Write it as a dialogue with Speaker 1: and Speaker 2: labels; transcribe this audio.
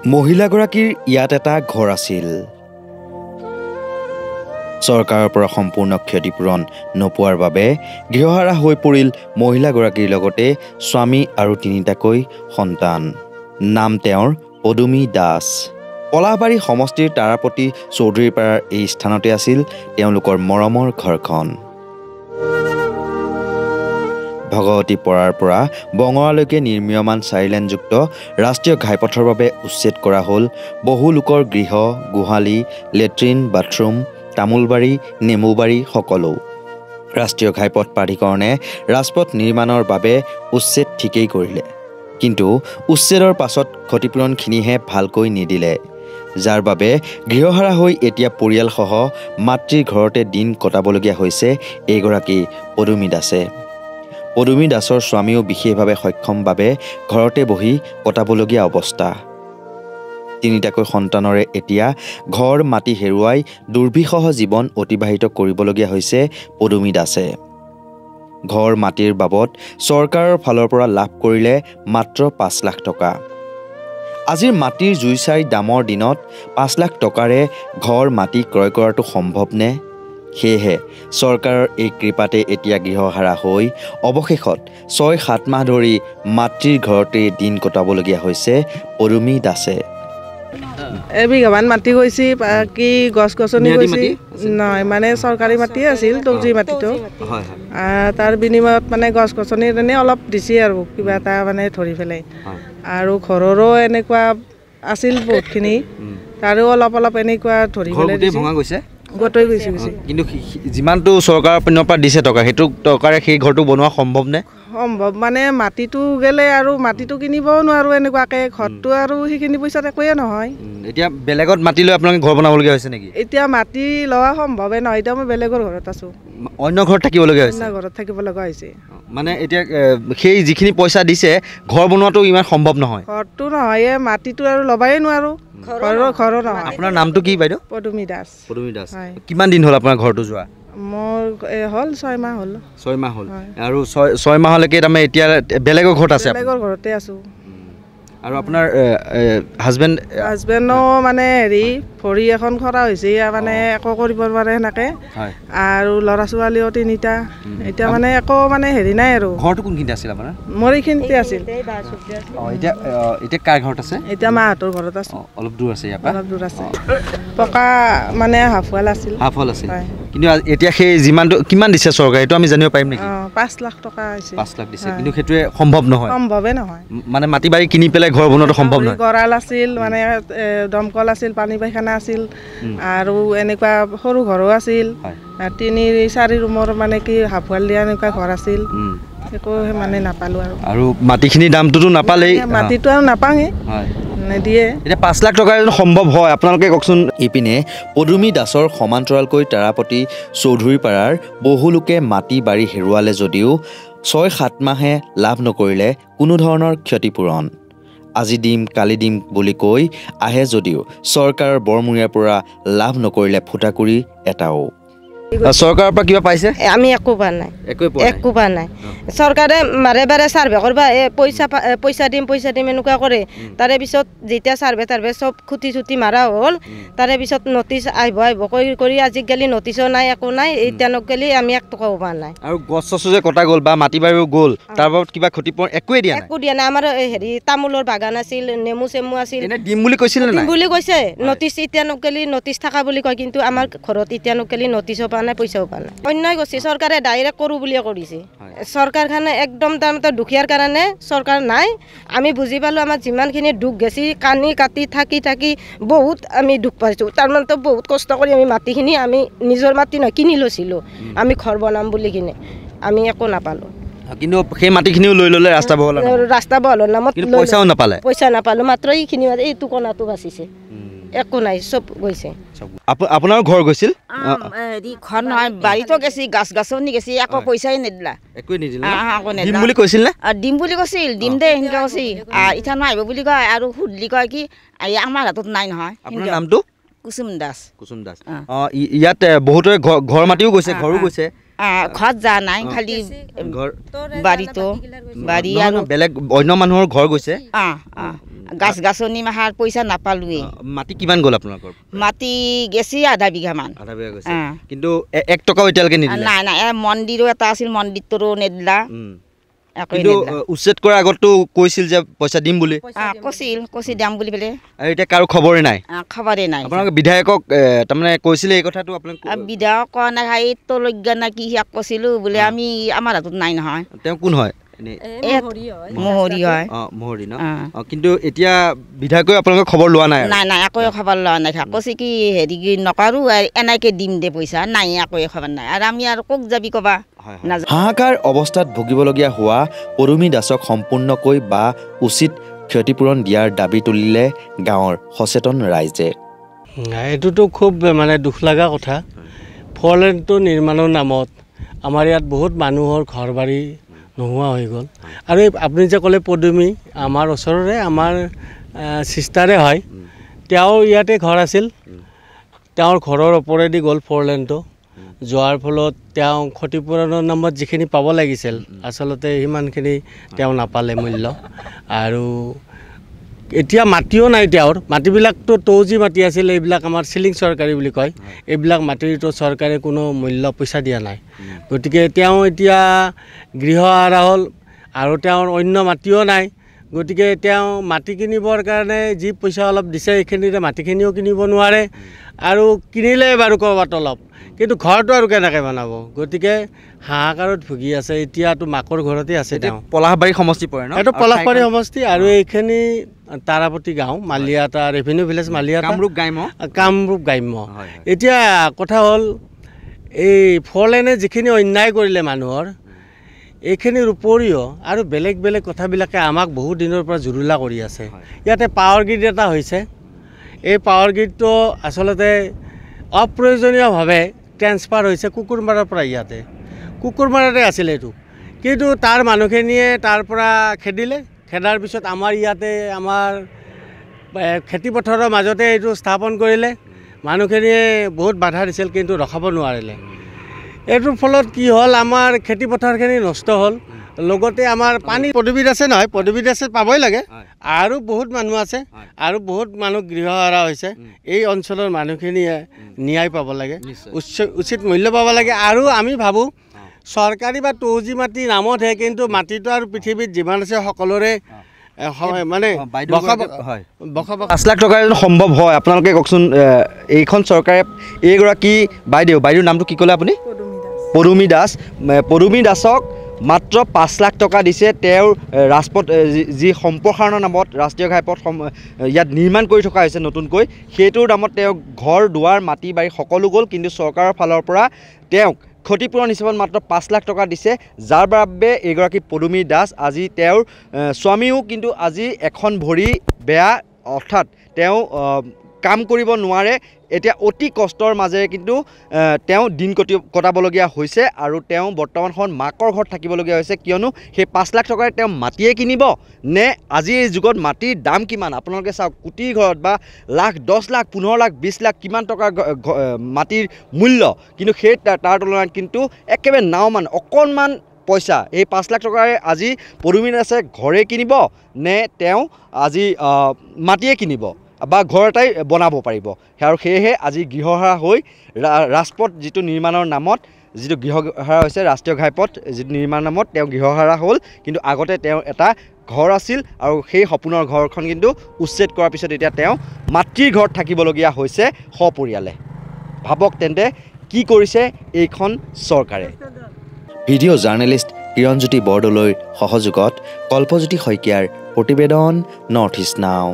Speaker 1: মহিলাগৰাকীৰ ইয়াত এটা ঘৰ আছিল। চৰকাৰৰ পৰা সম্পূৰ্ণ ক্ষতিপূৰণ নোপোৱাৰ বাবে গৃহহাৰা হৈ পৰিল মহিলাগৰাকীৰ লগতে স্বামী আৰু তিনিটাকৈ সন্তান। নাম তেওঁৰ পদুমী দাস। পলাশবাৰী সমষ্টিৰ তাৰাপতি চৌধুৰীপাৰাৰ এই স্থানতে আছিল তেওঁলোকৰ মৰমৰ ঘৰখন। ভগৱতী পৰাৰ পৰা বঙৰালৈকে নিৰ্মীয়মান 4 লেনযুক্ত ৰাষ্ট্ৰীয় ঘাইপথৰ বাবে উচ্ছেদ কৰা হ'ল বহু লোকৰ গৃহ, গোহালি, লেট্ৰিন, বাথৰুম, তামোলবাৰী, নেমুবাৰী সকলো। ৰাষ্ট্ৰীয় ঘাইপথ প্ৰাধিকৰণে ৰাজপথ নিৰ্মাণৰ বাবে উচ্ছেদ ঠিকেই কৰিলে, কিন্তু উচ্ছেদৰ পাছত ক্ষতিপূৰণখিনিহে ভালকৈ নিদিলে, যাৰ বাবে গৃহহাৰা হৈ এতিয়া পৰিয়ালসহ মাতৃৰ ঘৰতে দিন কটাবলগীয়া হৈছে এইগৰাকী পদুমী দাসে। পদুমী দাসৰ স্বামীও বিশেষভাৱে সক্ষম বাবে ঘৰতে বহি কটাবলগীয়া অৱস্থা। তিনিটাকৈ সন্তানৰে এতিয়া ঘৰ মাটি হেৰুৱাই দুৰ্বিষহ জীৱন অতিবাহিত কৰিবলগীয়া হৈছে পদুমী দাসে। ঘৰ মাটিৰ বাবদ চৰকাৰৰ ফালৰ পৰা লাভ কৰিলে মাত্ৰ 5 লাখ টকা। আজিৰ মাটিৰ জুই চাই দামৰ দিনত 5 লাখ টকাৰে ঘৰ মাটি ক্ৰয় কৰাটো সম্ভৱনে? সেয়েহে চৰকাৰৰ এই কৃপাতে এতিয়া গৃহহাৰা হৈ অৱশেষত 6-7 মাহ ধৰি মাতৃৰ ঘৰতে দিন কটাবলগীয়া হৈছে পদুমী দাসে।
Speaker 2: এবিঘামান মাটি গৈছি, বাকী গছ গছনি গৈছি নহয়, মানে চৰকাৰী মাটিয়ে আছিল তগজি মাটিটো। তাৰ বিনিময়ত মানে গছ গছনি এনেই অলপ দিছে আৰু কিবা এটা মানে ধৰি পেলাই, আৰু ঘৰৰো এনেকুৱা আছিল বহুতখিনি, তাৰো অলপ অলপ এনেকুৱা ধৰি পেলাই গোটেই গৈছে।
Speaker 3: কিন্তু যিমানটো চৰকাৰৰ পিনৰ পৰা দিছে টকা, সেইটো টকাৰে সেই ঘৰটো বনোৱা সম্ভৱ নে?
Speaker 2: সম্ভৱ মানে মাটিটো গেলে আৰু মাটিটো কিনিবও নোৱাৰোঁ এনেকুৱাকৈ, ঘৰটো আৰু সেইখিনি পইচাত একোৱে নহয়।
Speaker 3: এতিয়া বেলেগত মাটি লৈ আপোনালোকে ঘৰ বনাবলগীয়া হৈছে নেকি?
Speaker 2: এতিয়া মাটি লোৱা সম্ভৱে নহয়, এতিয়া মই বেলেগৰ ঘৰত আছোঁ।
Speaker 3: অন্য ঘৰত থাকিবলগীয়া হৈছে?
Speaker 2: অন্য ঘৰত থাকিব লগা হৈছে।
Speaker 3: মানে এতিয়া সেই যিখিনি পইচা দিছে ঘৰ বনোৱাটো ইমান সম্ভৱ নহয়?
Speaker 2: ঘৰটো নহয়, মাটিটো আৰু ল'বাই নোৱাৰোঁ, ঘৰৰ নহয়।
Speaker 3: আপোনাৰ নামটো কি বাইদেউ?
Speaker 2: পদুমী দাস।
Speaker 3: পদুমী দাস। কিমান দিন হ'ল আপোনাৰ ঘৰটো যোৱা?
Speaker 2: মোৰ হ'ল 6 মাহ হ'ল।
Speaker 3: 6 মাহ হ'ল। আৰু 6 মাহলৈকে তাৰমানে এতিয়া বেলেগৰ ঘৰত আছে?
Speaker 2: বেলেগৰ ঘৰতে আছোঁ।
Speaker 3: আৰু আপোনাৰ হাজবেণ্ডো
Speaker 2: মানে হেৰি ভৰি এখন খৰা হৈছে, মানে একো কৰিব নোৱাৰে সেনেকৈ, আৰু ল'ৰা ছোৱালীও 3টা, এতিয়া মানে একো মানে হেৰি নাই আৰু।
Speaker 3: ঘৰটো কোনখিনিতে আছিল আপোনাৰ?
Speaker 2: মোৰ এইখিনিতে আছিল।
Speaker 3: এতিয়া কাৰ ঘৰত আছে?
Speaker 2: এতিয়া মাহঁতৰ ঘৰত আছোঁ।
Speaker 3: অলপ দূৰ আছে ইয়াৰ পৰা? অলপ
Speaker 2: দূৰ আছে। পকা মানে হাফৱাল আছিল।
Speaker 3: হাফৱাল আছিল। কিন্তু এতিয়া সেই যিমানটো কিমান দিছে চৰকাৰে, এইটো আমি জানিব পাৰিম নেকি?
Speaker 2: 5 লাখ টকা হৈছে।
Speaker 3: 5 লাখ দিছে, কিন্তু সেইটোৱে সম্ভৱ নহয়?
Speaker 2: সম্ভৱে নহয়।
Speaker 3: মানে মাটি বাৰী কিনি পেলাই ঘৰ বনোৱাটো সম্ভৱ নহয়?
Speaker 2: গঁৰাল আছিল, মানে দমকল আছিল, পানী পায়খানা আছিল, আৰু এনেকুৱা সৰু ঘৰো আছিল, 3-4 ৰুমৰ মানে কি হাফৱাল দিয়া এনেকুৱা ঘৰ আছিল, একো মানে নাপালোঁ।
Speaker 3: আৰু মাটিখিনিৰ দামটোতো নাপালেই,
Speaker 2: মাটিটো আৰু নাপাঙে, নিদিয়ে।
Speaker 3: এতিয়া 5 লাখ টকা সম্ভৱ হয়? আপোনালোকে কওকচোন।
Speaker 1: ইপিনে পদুমী দাসৰ সমান্তৰালকৈ তাৰাপতি চৌধুৰীপাৰাৰ বহু লোকে মাটি বাৰী হেৰুৱালে যদিও 6-7 মাহে লাভ নকৰিলে কোনো ধৰণৰ ক্ষতিপূৰণ। আজি দিম কালি দিম বুলি কৈ আহে যদিও চৰকাৰৰ বৰমূৰীয়াৰ পৰা লাভ নকৰিলে ফুটাকুৰি এটাও।
Speaker 3: চৰকাৰৰ পৰা কিবা পাইছে?
Speaker 4: আমি একো পোৱা নাই, একো পোৱা নাই। চৰকাৰে বাৰে বাৰে ছাৰ্ভে কৰিব পইচা দিম এনেকুৱা কৰে। তাৰে পিছত যেতিয়া ছাৰ্ভে চব খুটি মাৰা হ'ল, তাৰে পিছত নটিচ আহিব কৰি আজিকালি নটিচো নাই, একো নাই। এতিয়ানক গেলি আমি 1 টকাও পোৱা নাই।
Speaker 3: আৰু গছ চছ যে কটা গ'ল বা মাটি বাৰীও গ'ল, তাৰ বাবদ কিবা ক্ষতিপূৰণ একোৱে দিয়া নাই?
Speaker 4: একো দিয়া নাই। আমাৰ হেৰি তামোলৰ বাগান আছিল, নেমু চেমু আছিল।
Speaker 3: দিম বুলি কৈছিল নে নাই?
Speaker 4: দিম বুলি কৈছে। নটিচ এতিয়ানক গেলি নটিচ থকা বুলি কয়, কিন্তু আমাৰ ঘৰত এতিয়ানক গেলি নটিচো পোৱা নাই, পইচাও পোৱা নাই। অন্যায় কৰিছে চৰকাৰে, ডাইৰেক্ট কৰোঁ বুলিয়ে কৰিছে। চৰকাৰখনে একদম তাৰমানে দুখীয়াৰ কাৰণে চৰকাৰ নাই। আমি বুজি পালোঁ, আমাৰ যিমানখিনি দুখ গেছি, কানি কাটি থাকি বহুত আমি দুখ পাইছোঁ। তাৰমানে বহুত কষ্ট কৰি আমি মাটিখিনি, আমি নিজৰ মাটি নহয় কিনি লৈছিলোঁ, আমি ঘৰ বনাম বুলি কিনে, আমি একো নাপালোঁ।
Speaker 3: কিন্তু সেই মাটিখিনিও লৈ ল'লে ৰাস্তা বহলৰ নামত, পইচা নাপালোঁ। মাত্ৰ এইখিনি এইটো কণাটো বাচিছে, একো নাই, চব গৈছে। আপোনাৰ ঘৰ গৈছিল?
Speaker 5: ঘৰ নহয়, বাৰীতো গেছি, গাছ গাছনি গেছি, একো পইচাই নিদিলা,
Speaker 3: একোৱে নিদিলা।
Speaker 5: দিম বুলি কৈছিল নে? দিম বুলি কৈছিল, দিম দে সেনেকৈ কৈছি। ইঠান আহিব বুলি কয়, আৰু সুধিলি কয় কি আমাৰ হাতত নাই নহয়।
Speaker 3: আপোনাৰ নামটো?
Speaker 5: কুসুম দাস।
Speaker 3: কুসুম দাস। ইয়াত বহুতৰে ঘৰ মাটিও গৈছে, ঘৰো গৈছে,
Speaker 5: ঘৰত যা নাই খালি বাৰীটো বাৰী আৰু
Speaker 3: বেলেগ অন্য মানুহৰ ঘৰ গৈছে
Speaker 5: গাছ গাছনি মাহাৰ পইচা নাপালোৱে
Speaker 3: মাটি কিমান গ'ল আপোনালোকৰ
Speaker 5: মাটি গেছি আধা বিঘামান
Speaker 3: কিন্তু 1 টকাও এতিয়ালৈকে নিদিলে
Speaker 5: নাই নাই মন্দিৰো এটা আছিল মন্দিৰটোৰো নেদিলা
Speaker 3: কিন্তু উচ্ছেদ কৰাৰ আগতো কৈছিল যে পইচা দিম বুলি
Speaker 5: কৈছিল দাম বুলি পেলাই
Speaker 3: আৰু এতিয়া কাৰো খবৰে নাই আপোনালোকে বিধায়কক তাৰমানে কৈছিলে এই কথাটো আপোনালোক
Speaker 5: বিধায়ক কোৱা নাই এই তলজ্ঞা না কি হিয়াক কৈছিলোঁ বোলে আমি আমাৰ হাতত নাই নহয়
Speaker 3: তেওঁ কোন হয়
Speaker 5: মোহৰি হয়
Speaker 3: মোহৰি ন কিন্তু এতিয়া বিধায়কে আপোনালোকৰ খবৰ লোৱা নাই
Speaker 5: নাই একোৱে খবৰ লোৱা নাই কৈছে কি হেৰি নকৰোঁ এনেকৈ দিম দে পইচা নাই একোৱে খবৰ নাই আৰু আমি আৰু কক যাবি ক'বা
Speaker 1: হাহাকাৰ অৱস্থাত ভুগিবলগীয়া হোৱা পদুমী দাসক সম্পূৰ্ণকৈ বা উচিত ক্ষতিপূৰণ দিয়াৰ দাবী তুলিলে গাঁৱৰ সচেতন ৰাইজে
Speaker 6: এইটোতো খুব মানে দুখ লগা কথা ফ'ৰলেনটো নিৰ্মাণৰ নামত আমাৰ ইয়াত বহুত মানুহৰ ঘৰ বাৰী নোহোৱা হৈ গ'ল আৰু আপুনি যে ক'লে পদুমী আমাৰ ওচৰৰে আমাৰ চিষ্টাৰে হয় তেওঁ ইয়াতে ঘৰ আছিল তেওঁৰ ঘৰৰ ওপৰেদি গ'ল ফ'ৰলেনটো যোৱাৰ ফলত তেওঁ ক্ষতিপূৰণৰ নামত যিখিনি পাব লাগিছিল আচলতে সিমানখিনি তেওঁ নাপালে মূল্য আৰু এতিয়া মাটিও নাই তেওঁৰ মাটিবিলাকতো তৌজি মাটি আছিল এইবিলাক আমাৰ চিলিং চৰকাৰী বুলি কয় এইবিলাক মাটিৰতো চৰকাৰে কোনো মূল্য পইচা দিয়া নাই গতিকে তেওঁ এতিয়া গৃহ হাৰা হ'ল আৰু তেওঁৰ অন্য মাটিও নাই গতিকে তেওঁ মাটি কিনিবৰ কাৰণে যি পইচা অলপ দিছে এইখিনিৰে মাটিখিনিও কিনিব নোৱাৰে আৰু কিনিলে বাৰু ক'ৰবাত অলপ কিন্তু ঘৰটো আৰু কেনেকৈ বনাব গতিকে হাহাকাৰত ভুগি আছে এতিয়াতো মাকৰ ঘৰতে আছে তেওঁ
Speaker 3: পলাশবাৰী সমষ্টি পৰে ন
Speaker 6: এইটো পলাশবাৰী সমষ্টি আৰু এইখিনি তাৰাপতি গাঁও মালিয়াটা ৰেভিনিউ ভিলেজ মালিয়াটা কামৰূপ গ্ৰাম্য এতিয়া কথা হ'ল এই ফ'ৰলেনে যিখিনি অন্যায় কৰিলে মানুহৰ এইখিনিৰ উপৰিও আৰু বেলেগ বেলেগ কথাবিলাকে আমাক বহুত দিনৰ পৰা জুৰুলা কৰি আছে ইয়াতে পাৱাৰ গ্ৰিড এটা হৈছে এই পাৱাৰ গ্ৰিডটো আচলতে অপ্ৰয়োজনীয়ভাৱে ট্ৰেন্সফাৰ হৈছে কুকুৰমাৰাৰ পৰা ইয়াতে কুকুৰমাৰাতে আছিলে এইটো কিন্তু তাৰ মানুহখিনিয়ে তাৰ পৰা খেদাৰ পিছত আমাৰ ইয়াতে আমাৰ খেতিপথাৰৰ মাজতে এইটো স্থাপন কৰিলে মানুহখিনিয়ে বহুত বাধা দিছিল কিন্তু ৰখাব নোৱাৰিলে এইটোৰ ফলত কি হ'ল আমাৰ খেতিপথাৰখিনি নষ্ট হ'ল লগতে আমাৰ পানী পদবী আছে নহয় পদবী আছে পাবই লাগে আৰু বহুত মানুহ আছে আৰু বহুত মানুহ গৃহহাৰা হৈছে এই অঞ্চলৰ মানুহখিনিয়ে ন্যায় পাব লাগে উচিত মূল্য পাব লাগে আৰু আমি ভাবোঁ চৰকাৰী বা তৌজি মাটি নামতহে কিন্তু মাটিটো আৰু পৃথিৱীত যিমান আছে সকলোৰে মানে
Speaker 3: 5 লাখ টকা সম্ভৱ হয় আপোনালোকে কওকচোন এইখন চৰকাৰে এইগৰাকী বাইদেউৰ নামটো কি ক'লে আপুনি পদুমী দাসক মাত্ৰ 5 লাখ টকা দিছে তেওঁৰ ৰাজপথ যি সম্প্ৰসাৰণৰ নামত ৰাষ্ট্ৰীয় ঘাইপথ ইয়াত নিৰ্মাণ কৰি থকা হৈছে নতুনকৈ সেইটোৰ নামত তেওঁ ঘৰ দুৱাৰ মাটি বাৰী সকলো গ'ল কিন্তু চৰকাৰৰ ফালৰ পৰা তেওঁক ক্ষতিপূৰণ হিচাপত মাত্ৰ 5 লাখ টকা দিছে যাৰ বাবে এইগৰাকী পদুমী দাস আজি তেওঁৰ স্বামীও কিন্তু আজি এখন ভৰি বেয়া অৰ্থাৎ তেওঁ কাম কৰিব নোৱাৰে এতিয়া অতি কষ্টৰ মাজেৰে কিন্তু তেওঁ দিন কটাবলগীয়া হৈছে আৰু তেওঁ বৰ্তমান সময়ত মাকৰ ঘৰত থাকিবলগীয়া হৈছে কিয়নো সেই 5 লাখ টকাৰে তেওঁ মাটিয়ে কিনিব নে আজি এই যুগত মাটিৰ দাম কিমান আপোনালোকে চাওক কোটিৰ ঘৰত বা লাখ 10 লাখ 15 লাখ 20 লাখ কিমান টকা মাটিৰ মূল্য কিন্তু সেই তাৰ তুলনাত কিন্তু একেবাৰে নাওমান অকণমান পইচা এই 5 লাখ টকাৰে আজি পদুমী দাসে ঘৰে কিনিব নে তেওঁ আজি মাটিয়ে কিনিব বা ঘৰ এটাই বনাব পাৰিব আৰু সেয়েহে আজি গৃহহাৰা হৈ ৰাজপথ যিটো নিৰ্মাণৰ নামত যিটো গৃহহাৰা হৈছে ৰাষ্ট্ৰীয় ঘাইপথ যিটো নিৰ্মাণৰ নামত তেওঁ গৃহহাৰা হ'ল কিন্তু আগতে তেওঁ এটা ঘৰ আছিল আৰু সেই সপোনৰ ঘৰখন কিন্তু উচ্ছেদ কৰাৰ পিছত এতিয়া তেওঁ মাতৃৰ ঘৰত থাকিবলগীয়া হৈছে সপৰিয়ালে ভাবক তেন্তে কি কৰিছে এইখন চৰকাৰে
Speaker 1: ভিডিঅ' জাৰ্নেলিষ্ট কিৰণজ্যোতি বৰদলৈৰ সহযোগত কল্পজ্যোতি শইকীয়াৰ প্ৰতিবেদন নৰ্থ ইষ্ট নাও।